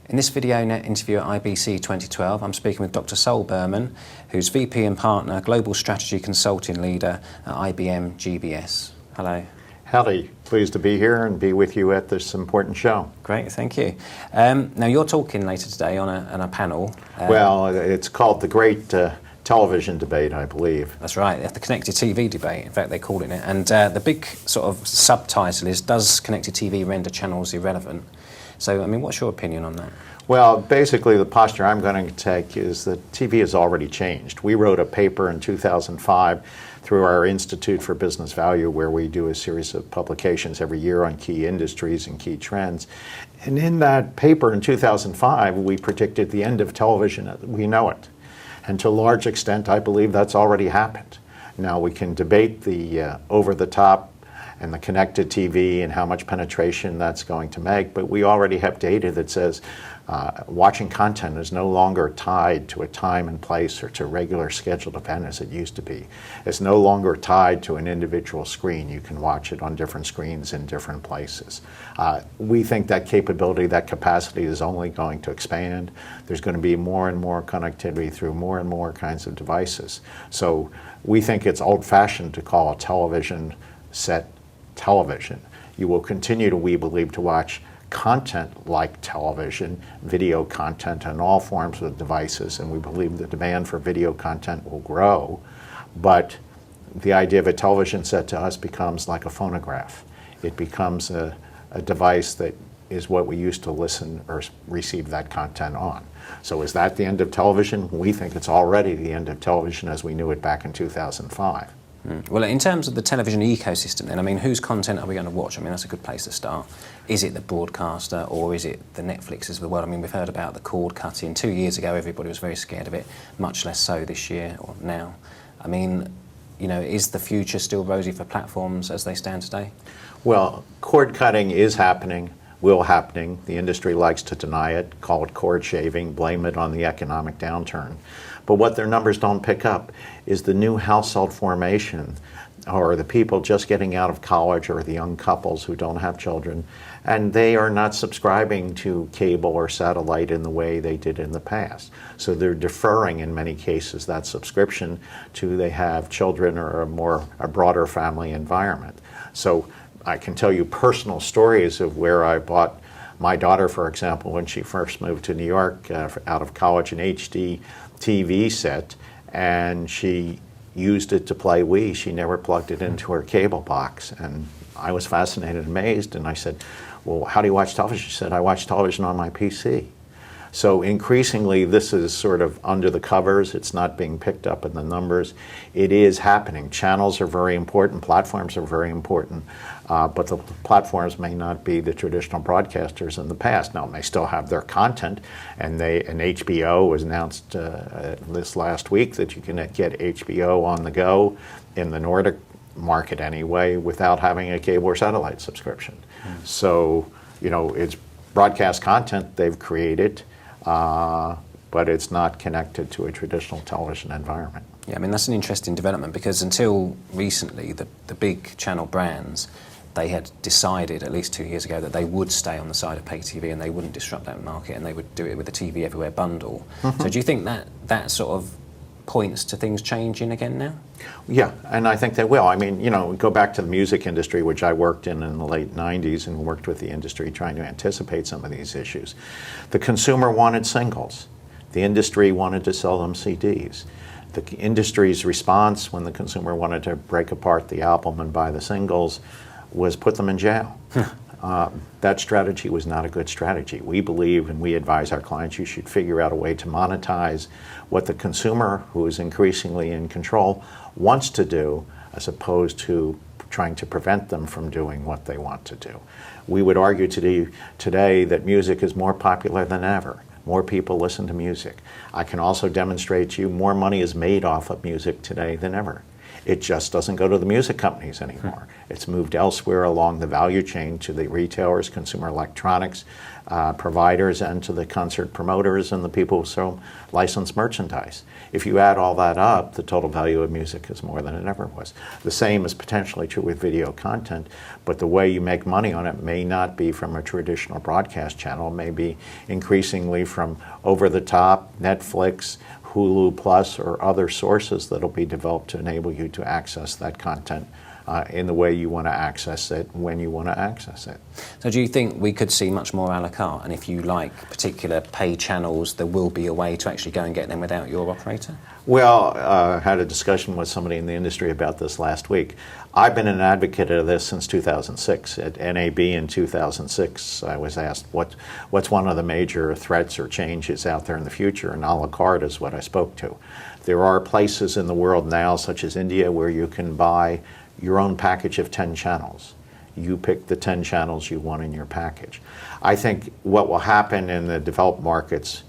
In this video net interview at IBC 2012, I'm speaking with Dr. Sol Berman, who's VP and Partner, Global Strategy Consulting Leader at IBM GBS. Hello. Howdy. Pleased to be here and be with you at this important show. Great, thank you. Now, you're talking later today on a panel. Well, it's called the Great Television Debate, I believe. That's right, the Connected TV Debate, in fact they're calling it. And the big sort of subtitle is, does Connected TV render channels irrelevant? So, I mean, what's your opinion on that? Well, basically the posture I'm going to take is that TV has already changed. We wrote a paper in 2005 through our Institute for Business Value where we do a series of publications every year on key industries and key trends. And in that paper in 2005, we predicted the end of television as we know it. And to a large extent, I believe that's already happened. Now we can debate the over-the-top and the connected TV and how much penetration that's going to make, but we already have data that says watching content is no longer tied to a time and place or to a regular scheduled event as it used to be. It's no longer tied to an individual screen. You can watch it on different screens in different places. We think that capability, that capacity is only going to expand. There's going to be more and more connectivity through more and more kinds of devices. So we think it's old-fashioned to call a television set television. You will continue to, we believe, to watch content like television, video content on all forms of devices, and we believe the demand for video content will grow, but the idea of a television set to us becomes like a phonograph. It becomes a device that is what we used to listen or receive that content on. So is that the end of television? We think it's already the end of television as we knew it back in 2005. Well, in terms of the television ecosystem then, I mean, whose content are we going to watch? I mean, that's a good place to start. Is it the broadcaster or is it the Netflixes of the world? I mean, we've heard about the cord cutting. 2 years ago, everybody was very scared of it, much less so this year or now. I mean, you know, is the future still rosy for platforms as they stand today? Well, cord cutting is happening, will happening. The industry likes to deny it, call it cord shaving, blame it on the economic downturn. But what their numbers don't pick up is the new household formation, or the people just getting out of college, or the young couples who don't have children, and they are not subscribing to cable or satellite in the way they did in the past. So they're deferring, in many cases, that subscription to they have children or a broader family environment. So I can tell you personal stories of where I bought my daughter, for example, when she first moved to New York out of college, an HD TV set, and she used it to play Wii. She never plugged it into her cable box, and I was fascinated and amazed, and I said, well, how do you watch television? She said, I watch television on my PC. So increasingly, this is sort of under the covers. It's not being picked up in the numbers. It is happening. Channels are very important. Platforms are very important. But the platforms may not be the traditional broadcasters in the past. Now, they still have their content. And HBO was announced this last week that you can get HBO on the go in the Nordic market anyway without having a cable or satellite subscription. So, you know, it's broadcast content they've created. But it's not connected to a traditional television environment. Yeah, I mean, that's an interesting development because until recently, the big channel brands, they had decided at least 2 years ago that they would stay on the side of pay TV and they wouldn't disrupt that market and they would do it with the TV Everywhere bundle. So do you think that sort of points to things changing again now? Yeah, and I think they will. I mean, you know, go back to the music industry, which I worked in the late 90s and worked with the industry trying to anticipate some of these issues. The consumer wanted singles. The industry wanted to sell them CDs. The industry's response when the consumer wanted to break apart the album and buy the singles was put them in jail. That strategy was not a good strategy. We believe and we advise our clients you should figure out a way to monetize what the consumer, who is increasingly in control, wants to do as opposed to trying to prevent them from doing what they want to do. We would argue today that music is more popular than ever. More people listen to music. I can also demonstrate to you more money is made off of music today than ever. It just doesn't go to the music companies anymore. It's moved elsewhere along the value chain to the retailers, consumer electronics, providers and to the concert promoters and the people who sell licensed merchandise. If you add all that up, the total value of music is more than it ever was. The same is potentially true with video content, but the way you make money on it may not be from a traditional broadcast channel, it may be increasingly from over-the-top, Netflix, Hulu Plus, or other sources that'll be developed to enable you to access that content in the way you want to access it, when you want to access it. So do you think we could see much more a la carte? And if you like particular pay channels, there will be a way to actually go and get them without your operator? Well, I had a discussion with somebody in the industry about this last week. I've been an advocate of this since 2006. At NAB in 2006, I was asked what's one of the major threats or changes out there in the future, and a la carte is what I spoke to. There are places in the world now, such as India, where you can buy your own package of 10 channels. You pick the 10 channels you want in your package. I think what will happen in the developed markets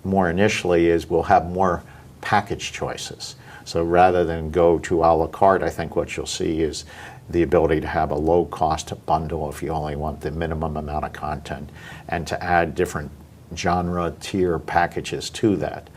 more initially is we'll have more package choices. So rather than go to a la carte, I think what you'll see is the ability to have a low-cost bundle if you only want the minimum amount of content, and to add different genre tier packages to that.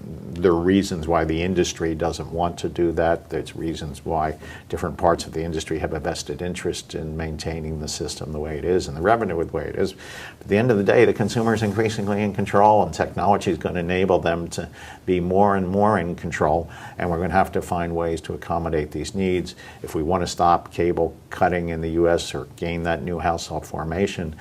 There are reasons why the industry doesn't want to do that. There's reasons why different parts of the industry have a vested interest in maintaining the system the way it is and the revenue the way it is. But at the end of the day, the consumer is increasingly in control, and technology is going to enable them to be more and more in control, and we're going to have to find ways to accommodate these needs. If we want to stop cable cutting in the U.S. or gain that new household formation,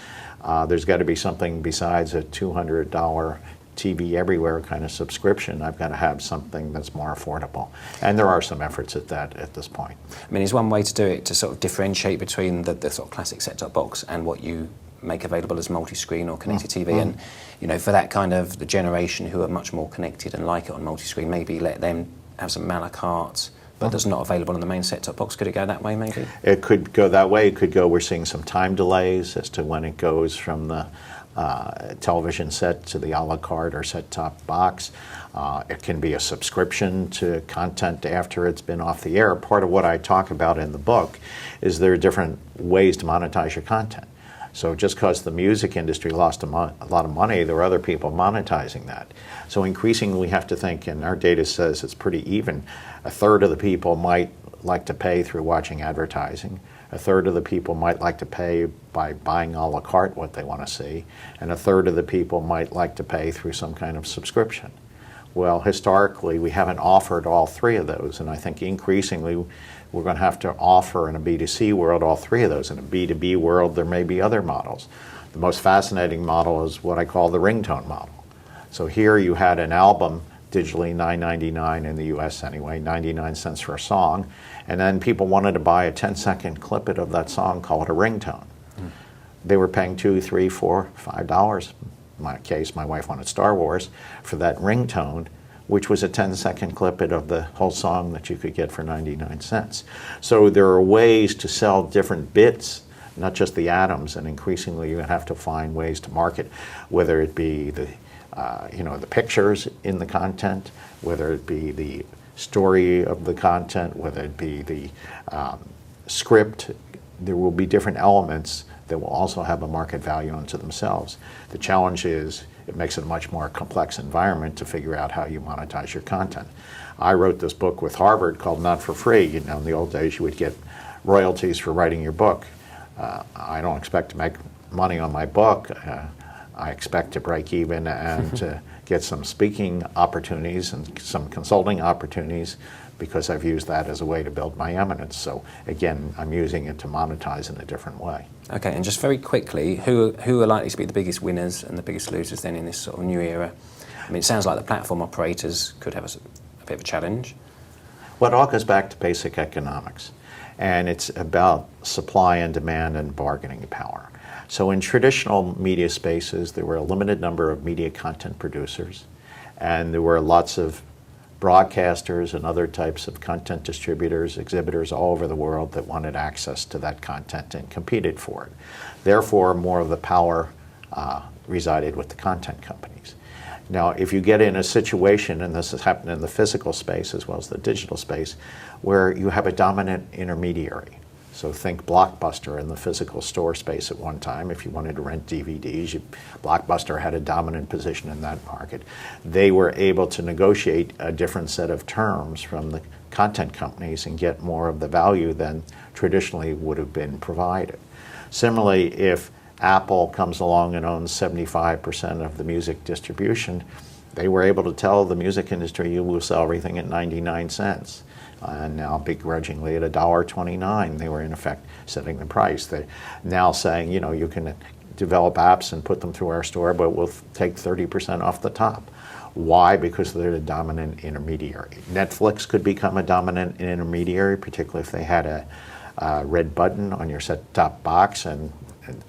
there's got to be something besides a $200 TV everywhere kind of subscription. I've got to have something that's more affordable. And there are some efforts at that at this point. I mean, is one way to do it to sort of differentiate between the sort of classic set-top box and what you make available as multi-screen or connected TV? And, you know, for that kind of the generation who are much more connected and like it on multi-screen, maybe let them have some a la carte, but that's not available on the main set-top box. Could it go that way, maybe? It could go that way. It could go, we're seeing some time delays as to when it goes from the television set to the a la carte or set-top box. It can be a subscription to content after it's been off the air. Part of what I talk about in the book is there are different ways to monetize your content. So just because the music industry lost a lot of money, there are other people monetizing that. So increasingly we have to think, and our data says it's pretty even, a third of the people might like to pay through watching advertising. A third of the people might like to pay by buying a la carte what they want to see, and a third of the people might like to pay through some kind of subscription. Well, historically, we haven't offered all three of those, and I think increasingly we're going to have to offer in a B2C world all three of those. In a B2B world, there may be other models. The most fascinating model is what I call the ringtone model. So here you had an album, digitally $9.99 in the US anyway, 99 cents for a song, and then people wanted to buy a 10-second clip of that song, call it a ringtone. They were paying $2, $3, $4, $5. In my case, my wife wanted Star Wars for that ringtone, which was a 10-second clip of the whole song that you could get for 99 cents. So there are ways to sell different bits, not just the atoms, and increasingly you're going to have to find ways to market, whether it be the pictures in the content, whether it be the story of the content, whether it be the script. There will be different elements that will also have a market value unto themselves. The challenge is it makes it a much more complex environment to figure out how you monetize your content. I wrote this book with Harvard called Not for Free. You know, in the old days you would get royalties for writing your book. I don't expect to make money on my book. I expect to break even and to get some speaking opportunities and some consulting opportunities, because I've used that as a way to build my eminence. So again, I'm using it to monetize in a different way. Okay, and just very quickly, who are likely to be the biggest winners and the biggest losers then in this sort of new era? I mean, it sounds like the platform operators could have a bit of a challenge. Well, it all goes back to basic economics, and it's about supply and demand and bargaining power. So in traditional media spaces, there were a limited number of media content producers, and there were lots of broadcasters and other types of content distributors, exhibitors all over the world that wanted access to that content and competed for it. Therefore, more of the power resided with the content companies. Now, if you get in a situation, and this has happened in the physical space as well as the digital space, where you have a dominant intermediary. So think Blockbuster in the physical store space at one time. If you wanted to rent DVDs, Blockbuster had a dominant position in that market. They were able to negotiate a different set of terms from the content companies and get more of the value than traditionally would have been provided. Similarly, if Apple comes along and owns 75% of the music distribution, they were able to tell the music industry, you will sell everything at 99 cents. And now begrudgingly at $1.29, they were in effect setting the price. They're now saying, you know, you can develop apps and put them through our store, but we'll take 30% off the top. Why? Because they're the dominant intermediary. Netflix could become a dominant intermediary, particularly if they had a red button on your set-top box and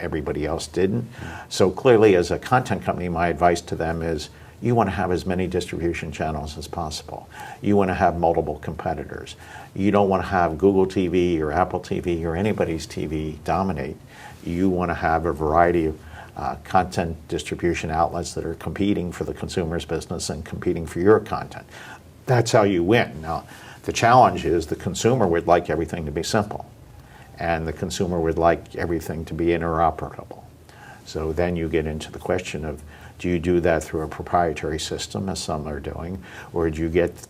everybody else didn't. So clearly, as a content company, my advice to them is, you want to have as many distribution channels as possible. You want to have multiple competitors. You don't want to have Google TV or Apple TV or anybody's TV dominate. You want to have a variety of content distribution outlets that are competing for the consumer's business and competing for your content. That's how you win. Now, the challenge is the consumer would like everything to be simple, and the consumer would like everything to be interoperable. So then you get into the question of, do you do that through a proprietary system, as some are doing, or do you get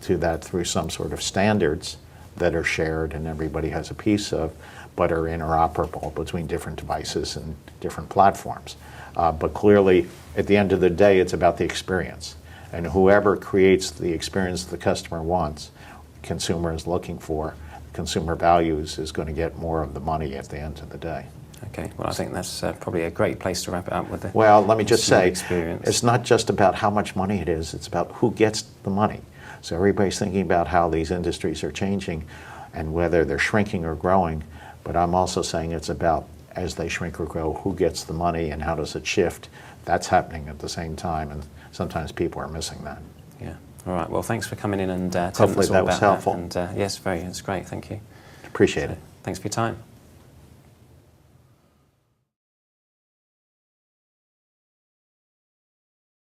to that through some sort of standards that are shared and everybody has a piece of, but are interoperable between different devices and different platforms? But clearly, at the end of the day, it's about the experience. And whoever creates the experience the customer wants, consumer is looking for, consumer values, is going to get more of the money at the end of the day. Okay, well, I think that's probably a great place to wrap it up with. Well, let me just say, experience. It's not just about how much money it is, it's about who gets the money. So everybody's thinking about how these industries are changing and whether they're shrinking or growing, but I'm also saying it's about, as they shrink or grow, who gets the money and how does it shift. That's happening at the same time, and sometimes people are missing that. Yeah, all right, well, thanks for coming in and telling Hopefully us all that was about helpful. that. And yes, it's great, thank you. Appreciate it. Thanks for your time.